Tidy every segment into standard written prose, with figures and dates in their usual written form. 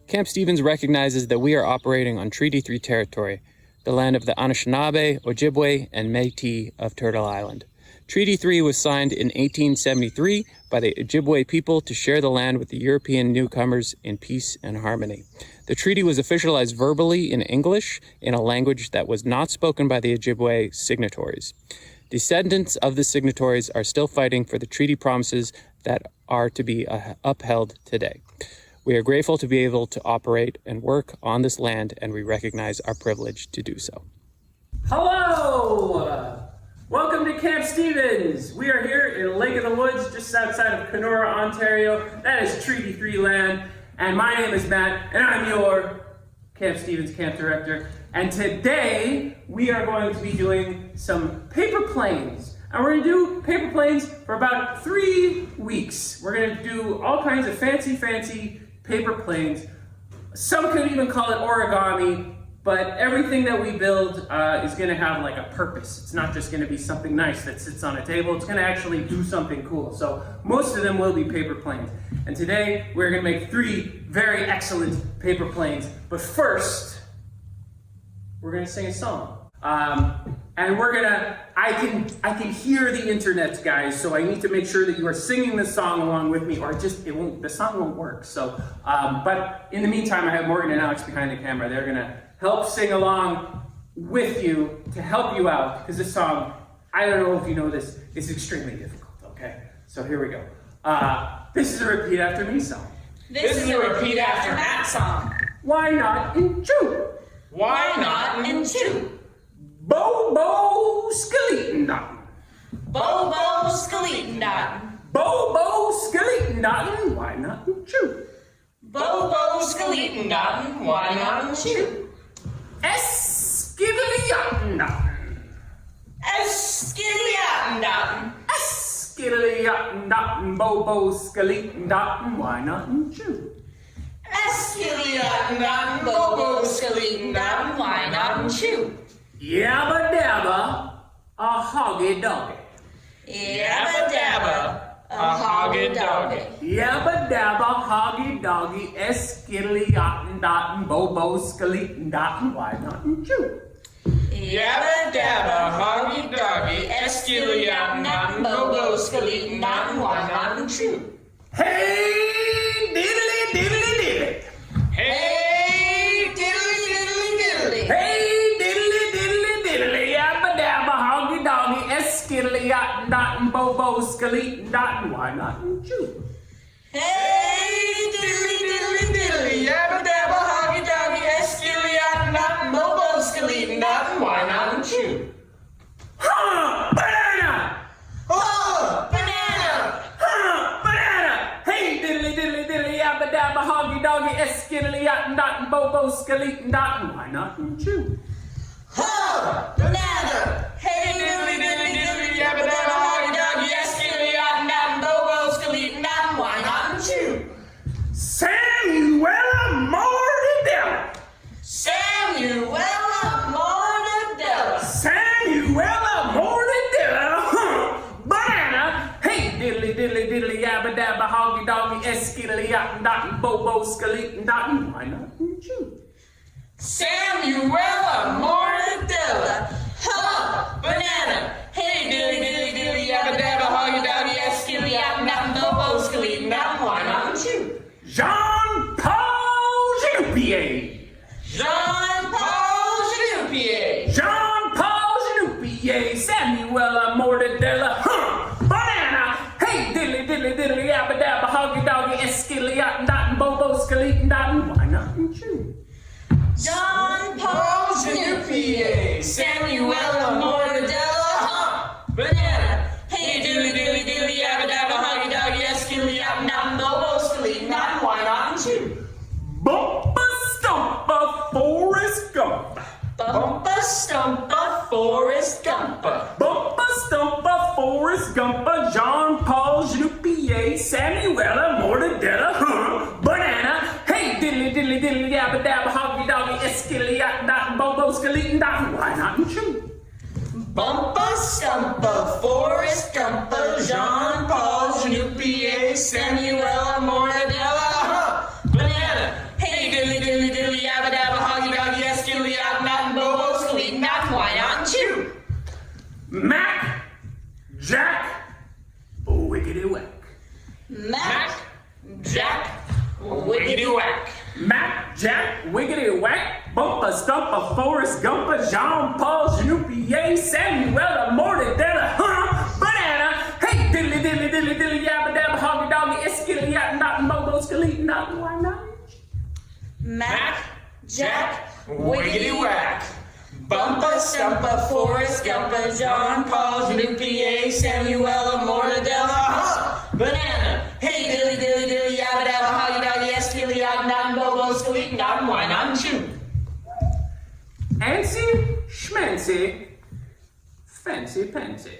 Camp Stevens recognizes that we are operating on Treaty 3 territory, the land of the Anishinaabe, Ojibwe, and Métis of Turtle Island. Treaty 3 was signed in 1873 by the Ojibwe people to share the land with the European newcomers in peace and harmony. The treaty was officialized verbally in English, in a language that was not spoken by the Ojibwe signatories. Descendants of the signatories are still fighting for the treaty promises that are to be upheld today. We are grateful to be able to operate and work on this land, and we recognize our privilege to do so. Hello! Welcome to Camp Stevens. We are here in Lake of the Woods, just outside of Kenora, Ontario. That is Treaty 3 land. And my name is Matt, and I'm your Camp Stevens Camp Director. And today, we are going to be doing some paper planes. And we're going to do paper planes for about 3 weeks. We're going to do all kinds of fancy paper planes. Some could even call it origami, but everything that we build is going to have like a purpose. It's not just going to be something nice that sits on a table. It's going to actually do something cool. So most of them will be paper planes. And today we're going to make 3 very excellent paper planes. But first, we're going to sing a song. And we're gonna, I can hear the internet, guys, so I need to make sure that you are singing the song along with me, or the song won't work. So, but in the meantime, I have Morgan and Alex behind the camera. They're gonna help sing along with you to help you out, because this song, I don't know if you know this, is extremely difficult, okay? So here we go. This is a repeat after me song. This is a repeat after Matt song. Why not in two? Why not in two? Bobo Skeleton. Bobo Skeleton. Bobo Skeleton. Why not in two? Bobo Skeleton. Why not in two? Eskiliatin. Eskiliatin. Eskiliatin. Bobo Skeleton. Why not in two? Eskiliatin. Bobo Skeleton. Why not in two? Yabba dabba, a hoggy doggy. Yabba dabba, a hoggy doggy. Yabba dabba, hoggy doggy, eskiliatin dotin, bobo skeleton dotin, why not in two? Yabba dabba, hoggy doggy, eskiliatin, bobo skeleton dotin, why not in two? Hey, diddly diddly diddly. Hey, diddly diddly diddly. Hey, Skiddly-yatin, dotin, bobo, skeleton, dotin, why not in two? Hey, diddly diddly diddly, yabba dabba, hoggy doggy, eskiliatin, dotin, bobo, skeleton, dotin, why not in two? Huh, banana! Oh, banana! Huh, banana! Hey, diddly diddly diddly, yabba dabba, hoggy doggy, skiddly-yatin, dotin, bobo, skeleton, dotin, why not in two? Oh, banana! Hey, diddly diddly diddly, yabba dabba, hoggy doggy, eskiliatin, dotin, bobo, skeleton, dotin, why not in two? Samuela Mortadella! Samuela Mortadella! Samuela Mortadella! Huh, banana! Hey, diddly diddly diddly, yabba dabba, hoggy doggy, skiddly-yatin, dotin, bobo, skeleton, dotin, why not in two? Samuela Mortadella! Huh, banana! Hey, diddly diddly diddly, yabba dabba, hoggy doggy, eskiliatin, dotin, bobo, skeleton, dotin, why not in two? Jean-Paul Genupier! Jean-Paul Genupier! Jean-Paul Genupier! Samuela Mortadella! Huh, banana! Hey, diddly diddly diddly, yabba dabba, hoggy doggy, skiddly-yatin, dotin, bobo, skeleton, dotin, why not in two? Jean-Paul Genupier! Samuela Mortadella! Huh, banana! Hey, diddly diddly diddly, yabba dabba, hoggy doggy, eskiliatin, dotin, bobo, skeleton, dotin, why not in two? Bumpa Stumpa Forrest Gump! Bumpa Stumpa Forrest Gumpa! Bumpa Stumpa Forrest Gumpa, Jean-Paul Genupier, Samuela Mortadella, huh, banana, hey, diddly diddly diddly, yabba dabba, hoggy doggy, eskiliatin, dotin, bobo, skeleton, dotin, why not in two? Bumpa Stumpa Forrest Gumpa, Jean-Paul Genupier, Samuela Mortadella, huh, banana, hey, Jack, wiggity whack. Mac, Jack, wiggity whack. Mac, Jack, wiggity whack. Bumper, Stumper, Forrest Gumper, Jean Paul, Janoupie, Samuel, Mortadella, Banana. Hey, diddly, diddly, diddly, diddly, yabba dabba, hoggy doggy, skilly, yat, not, mobo, skilly, not, why not? Mac, Jack, wiggity whack. Bumper, Stumper, Forrest Gumper, John Paul, Janoupie, Samuel, Mortadella, Banana. Hey, dilly, dilly, dilly, yabba dabba, hoggy doggy, skilly, yat, not, mobo, skilly, not, why not chew? Antsy, schmancy, fancy pantsy.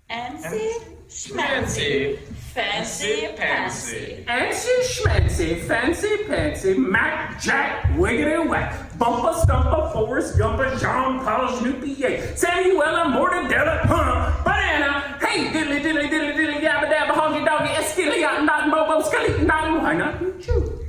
Antsy, schmancy, fancy pantsy. Antsy, schmancy, fancy pantsy, Mac, Jack, wiggity whack. Bumper, Stumper, Forrest Gumper, Jean Paul, Janoupie, Samuel, Mortadella, Banana. Hey, diddly, diddly, diddly, diddly, yabba dabba, hoggy doggy, skilly, not, mobo, skilly, not, why not chew?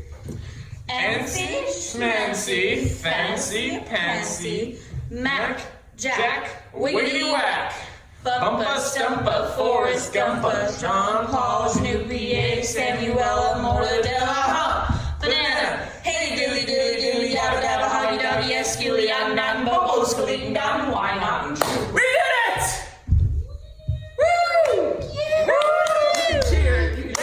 Antsy, schmancy, fancy pantsy, Mac, Jack, wiggity whack. Bumper, Stumper, Forrest Gumper, John Paul, Janoupie, Samuel, Mortadella, Banana. Hey, dilly, dilly, dilly, yabba dabba, hoggy doggy, skilly, not, mobo, skilly, not, why not? We did it! Woo! Woo! Cheers!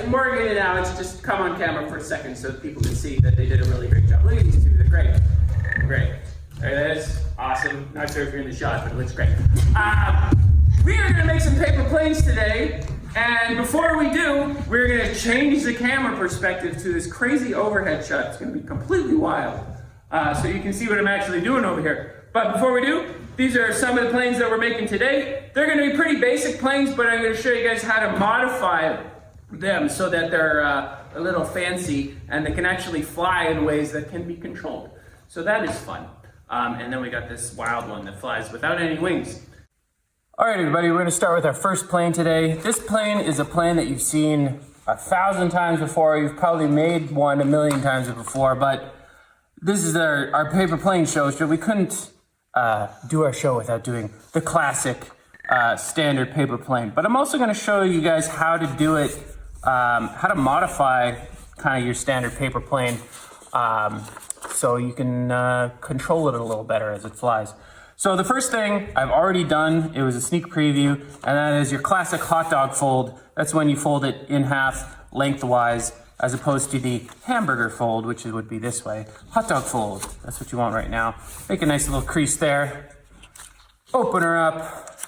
Morgan and Alex, just come on camera for a second so people can see that they did a really great job. Look at these two, they're great. Great. There it is. Awesome. Not sure if you're in the shot, but it looks great. We are going to make some paper planes today, and before we do, we're going to change the camera perspective to this crazy overhead shot. It's going to be completely wild, so you can see what I'm actually doing over here. But before we do, these are some of the planes that we're making today. They're going to be pretty basic planes, but I'm going to show you guys how to modify them so that they're a little fancy and they can actually fly in ways that can be controlled. So that is fun. And then we got this wild one that flies without any wings. All right, everybody, we're gonna start with our first plane today. This plane is a plane that you've seen 1,000 times before. You've probably made one 1,000,000 times before, but this is our paper plane show, so we couldn't do our show without doing the classic standard paper plane. But I'm also gonna show you guys how to do it, how to modify kind of your standard paper plane so you can control it a little better as it flies. So the first thing I've already done, it was a sneak preview, and that is your classic hot dog fold. That's when you fold it in half lengthwise, as opposed to the hamburger fold, which would be this way. Hot dog fold, that's what you want right now. Make a nice little crease there. Open her up,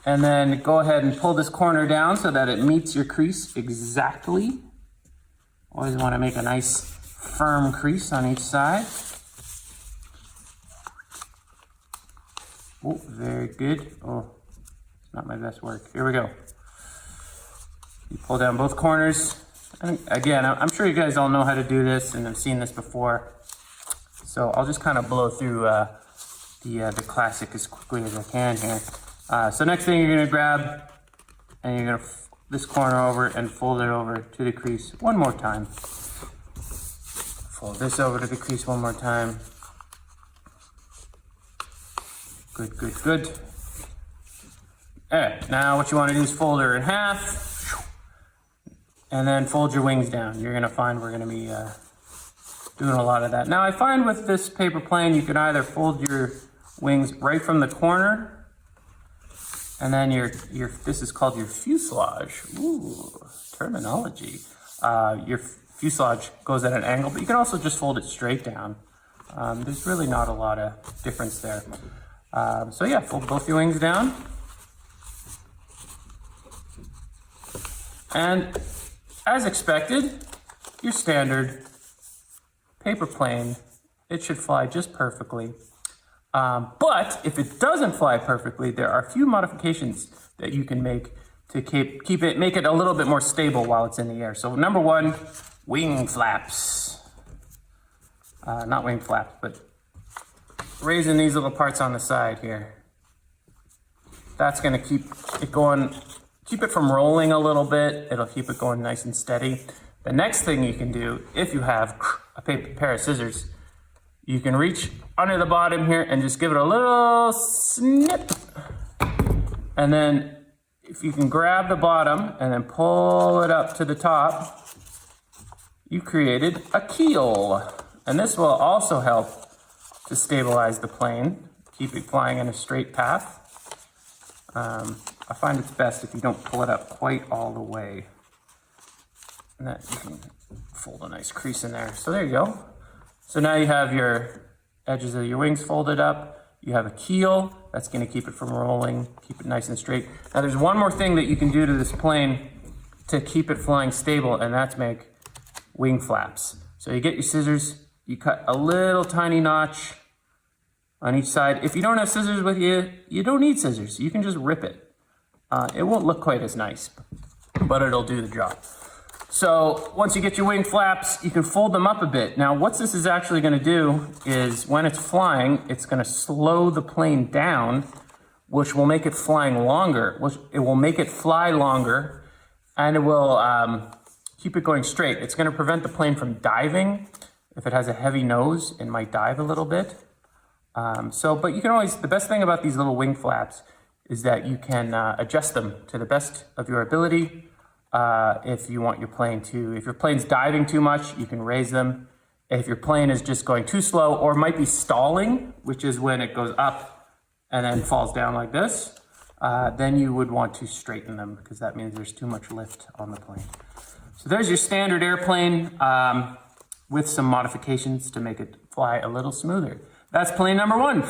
and then go ahead and pull this corner down so that it meets your crease exactly. Always want to make a nice firm crease on each side. Oh, very good. Oh, it's not my best work. Here we go. You pull down both corners. And again, I'm sure you guys all know how to do this and have seen this before. So I'll just kind of blow through the classic as quickly as I can here. So next thing you're gonna grab, and you're gonna this corner over and fold it over to the crease one more time. Fold this over to the crease one more time. Good, good, good. All right, now what you want to do is fold her in half, and then fold your wings down. You're gonna find we're gonna be doing a lot of that. Now I find with this paper plane, you can either fold your wings right from the corner, and then this is called your fuselage. Ooh, terminology. Your fuselage goes at an angle, but you can also just fold it straight down. There's really not a lot of difference there. So yeah, fold both your wings down. And as expected, your standard paper plane, it should fly just perfectly. But if it doesn't fly perfectly, there are a few modifications that you can make to make it a little bit more stable while it's in the air. So number one, wing flaps. Not wing flaps, but raising these little parts on the side here. That's gonna keep it going, keep it from rolling a little bit. It'll keep it going nice and steady. The next thing you can do, if you have a pair of scissors, you can reach under the bottom here and just give it a little snip. And then if you can grab the bottom and then pull it up to the top, you created a keel. And this will also help to stabilize the plane, keep it flying in a straight path. I find it's best if you don't pull it up quite all the way. And that you can fold a nice crease in there. So there you go. So now you have your edges of your wings folded up. You have a keel that's going to keep it from rolling, keep it nice and straight. Now there's one more thing that you can do to this plane to keep it flying stable, and that's make wing flaps. So you get your scissors, you cut a little tiny notch on each side. If you don't have scissors with you, you don't need scissors. You can just rip it. It won't look quite as nice, but it'll do the job. So once you get your wing flaps, you can fold them up a bit. Now what this is actually going to do is when it's flying, it's going to slow the plane down, which will make it flying longer, which it will make it fly longer, and it will keep it going straight. It's going to prevent the plane from diving. If it has a heavy nose, it might dive a little bit. But you can always, the best thing about these little wing flaps is that you can adjust them to the best of your ability. If you want your plane to, if your plane's diving too much, you can raise them. If your plane is just going too slow or might be stalling, which is when it goes up and then falls down like this, then you would want to straighten them because that means there's too much lift on the plane. So there's your standard airplane with some modifications to make it fly a little smoother. That's plane number one.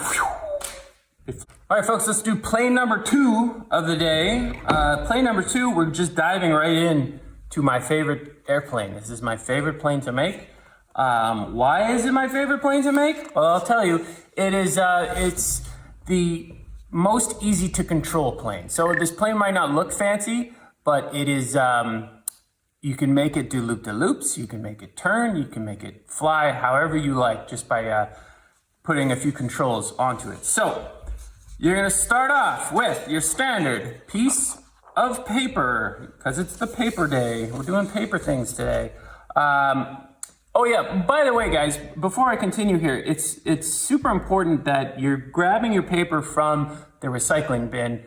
All right, folks, let's do plane number two of the day. Plane number two, we're just diving right in to my favorite airplane. This is my favorite plane to make. Why is it my favorite plane to make? Well, I'll tell you. It is. It's the most easy to control plane. So this plane might not look fancy, but it is. You can make it do loop-de-loops. You can make it turn. You can make it fly however you like, just by putting a few controls onto it. So you're gonna start off with your standard piece of paper, because it's the paper day. We're doing paper things today. Oh yeah, by the way, guys, before I continue here, it's super important that you're grabbing your paper from the recycling bin.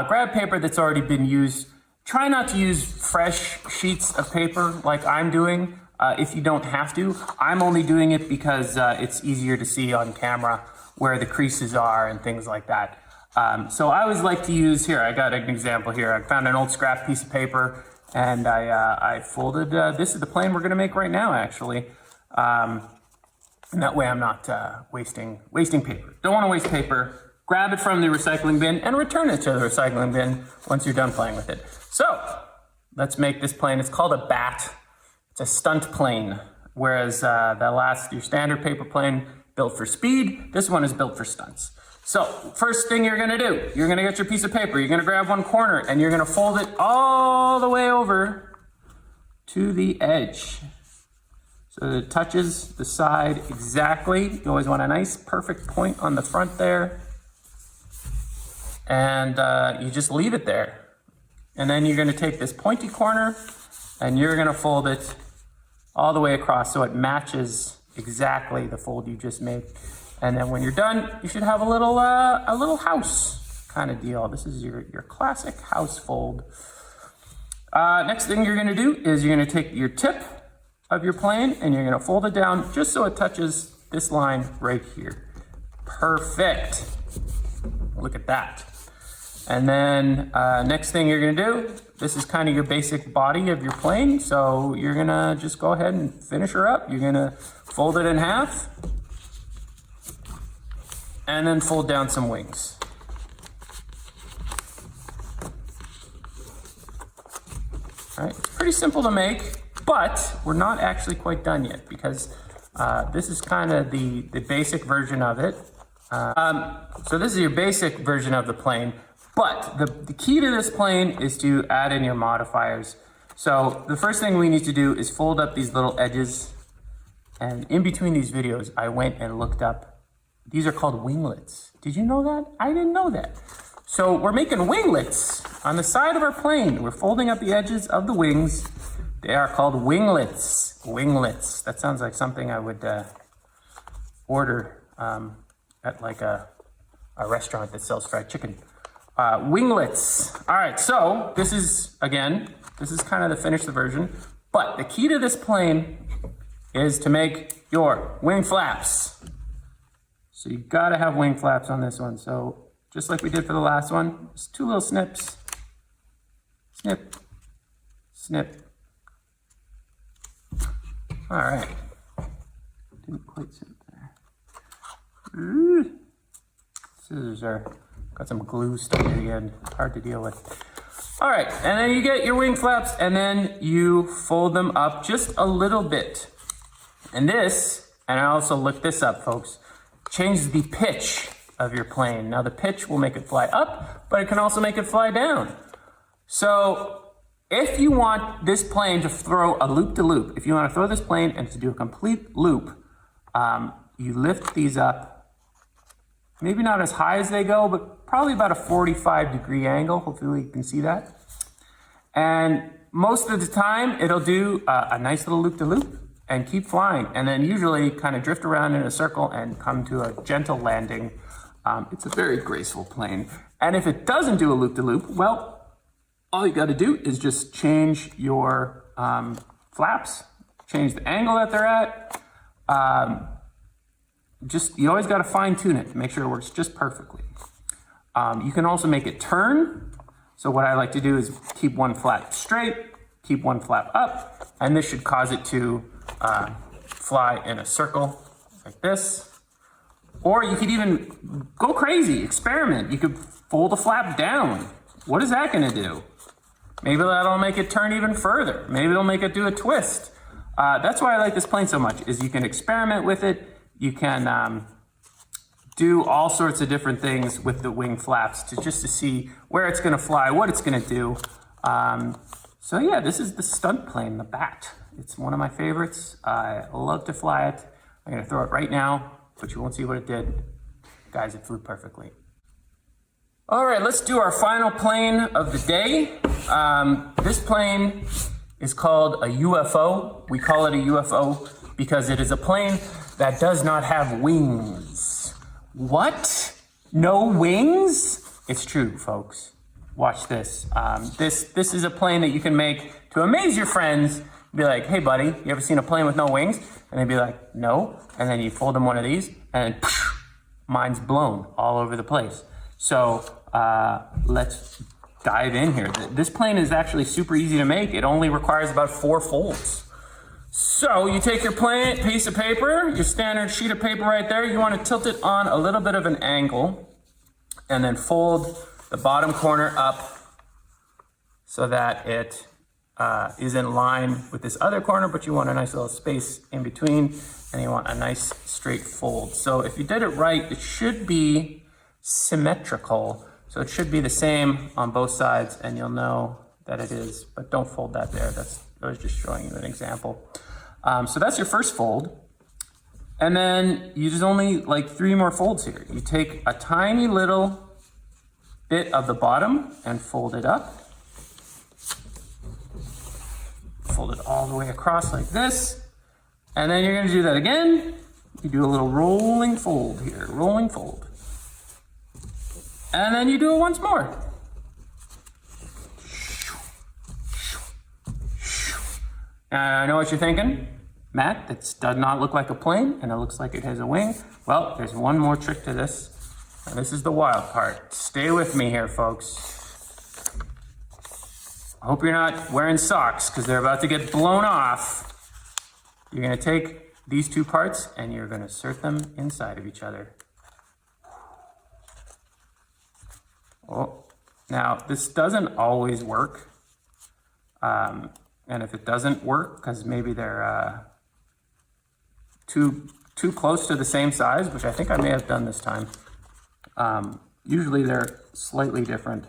Grab paper that's already been used. Try not to use fresh sheets of paper like I'm doing. If you don't have to. I'm only doing it because it's easier to see on camera where the creases are and things like that. So I always like to use, here, I got an example here. I found an old scrap piece of paper and I folded, this is the plane we're gonna make right now, actually. And that way I'm not wasting paper. Don't wanna waste paper. Grab it from the recycling bin and return it to the recycling bin once you're done playing with it. So let's make this plane. It's called a bat. It's a stunt plane, whereas your standard paper plane built for speed, this one is built for stunts. So first thing you're gonna do, you're gonna get your piece of paper, you're gonna grab one corner and you're gonna fold it all the way over to the edge. So that it touches the side exactly. You always want a nice perfect point on the front there. And you just leave it there. And then you're gonna take this pointy corner and you're gonna fold it all the way across so it matches exactly the fold you just made. And then when you're done, you should have a little house kind of deal. This is your classic house fold. Next thing you're gonna do is you're gonna take your tip of your plane and you're gonna fold it down just so it touches this line right here. Perfect. Look at that. And then next thing you're gonna do, this is kind of your basic body of your plane. So you're gonna just go ahead and finish her up. You're gonna fold it in half and then fold down some wings. All right, it's pretty simple to make, but we're not actually quite done yet because this is kind of the basic version of it. So this is your basic version of the plane, but the key to this plane is to add in your modifiers. So the first thing we need to do is fold up these little edges, and in between these videos, I went and looked up, these are called winglets. Did you know that? I didn't know that. So we're making winglets on the side of our plane. We're folding up the edges of the wings. They are called winglets. Winglets. That sounds like something I would order at like a restaurant that sells fried chicken. winglets. All right, so this is kind of the finished version, but the key to this plane is to make your wing flaps. So you gotta have wing flaps on this one. So just like we did for the last one, just 2 little snips. Snip, snip. All right. Didn't quite sit there. Scissors got some glue stuck in the end. Hard to deal with. All right, and then you get your wing flaps, and then you fold them up just a little bit. And I also looked this up, folks, changes the pitch of your plane. Now the pitch will make it fly up, but it can also make it fly down. So if you want this plane to throw a loop-de-loop, if you want to throw this plane and to do a complete loop, you lift these up, maybe not as high as they go, but probably about a 45-degree angle. Hopefully you can see that. And most of the time, it'll do a nice little loop-de-loop and keep flying. And then usually kind of drift around in a circle and come to a gentle landing. It's a very graceful plane. And if it doesn't do a loop-de-loop, well, all you got to do is just change your flaps, change the angle that they're at. You always got to fine tune it to make sure it works just perfectly. You can also make it turn. So what I like to do is keep one flap straight, keep one flap up, and this should cause it to fly in a circle like this. Or you could even go crazy, experiment. You could fold a flap down. What is that going to do? Maybe that'll make it turn even further. Maybe it'll make it do a twist. That's why I like this plane so much, is you can experiment with it. You can do all sorts of different things with the wing flaps to see where it's going to fly, what it's going to do. So yeah, this is the stunt plane, the Bat. It's one of my favorites. I love to fly it. I'm going to throw it right now, but you won't see what it did. Guys, it flew perfectly. All right, let's do our final plane of the day. This plane is called a UFO. We call it a UFO because it is a plane that does not have wings. What? No wings? It's true, folks. Watch this. This is a plane that you can make to amaze your friends. Be like, hey buddy, you ever seen a plane with no wings? And they'd be like, no. And then you fold them one of these and poof, mine's blown all over the place. So let's dive in here. This plane is actually super easy to make. It only requires about 4 folds. So you take your piece of paper, your standard sheet of paper right there. You want to tilt it on a little bit of an angle and then fold the bottom corner up so that it is in line with this other corner, but you want a nice little space in between and you want a nice straight fold. So if you did it right, it should be symmetrical. So it should be the same on both sides and you'll know that it is, but don't fold that there. I was just showing you an example. So that's your first fold. And then you just only like 3 more folds here. You take a tiny little bit of the bottom and fold it up. Fold it all the way across like this. And then you're gonna do that again. You do a little rolling fold here, rolling fold. And then you do it once more. I know what you're thinking. Matt, that does not look like a plane and it looks like it has a wing. Well, there's one more trick to this. And this is the wild part. Stay with me here, folks. I hope you're not wearing socks because they're about to get blown off. You're gonna take these 2 parts and you're gonna insert them inside of each other. Oh, now this doesn't always work. And if it doesn't work, because maybe they're too close to the same size, which I think I may have done this time. Usually they're slightly different,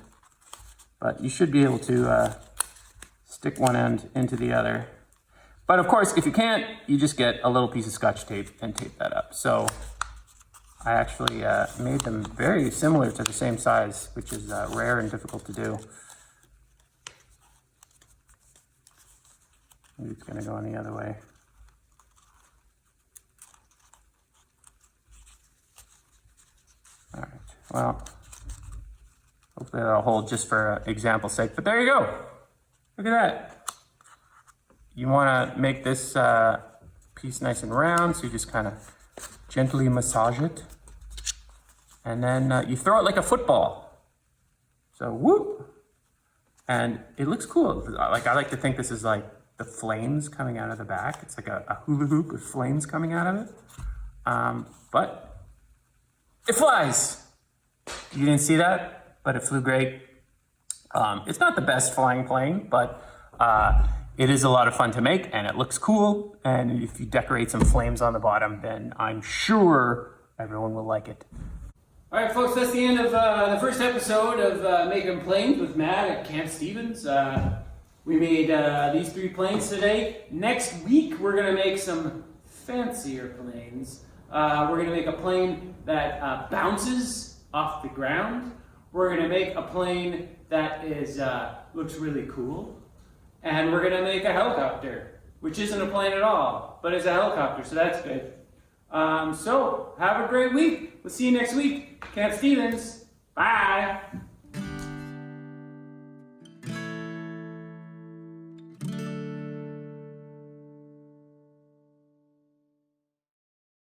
but you should be able to stick one end into the other. But of course, if you can't, you just get a little piece of Scotch tape and tape that up. So I actually made them very similar to the same size, which is rare and difficult to do. Maybe it's going to go on the other way. All right, well, Hopefully that'll hold just for example's sake. But there you go. Look at that. You want to make this piece nice and round, so you just kind of gently massage it. And then you throw it like a football. So whoop. And it looks cool. Like, I like to think this is like the flames coming out of the back. It's like a hula hoop with flames coming out of it. But it flies. You didn't see that, but it flew great. It's not the best flying plane, but it is a lot of fun to make, and it looks cool. And if you decorate some flames on the bottom, then I'm sure everyone will like it. All right, folks, that's the end of the first episode of Making Planes with Matt at Camp Stevens. We made these 3 planes today. Next week, we're going to make some fancier planes. We're going to make a plane that bounces off the ground. We're going to make a plane that is looks really cool. And we're going to make a helicopter, which isn't a plane at all, but is a helicopter, so that's good. So, have a great week. We'll see you next week. Camp Stevens. Bye.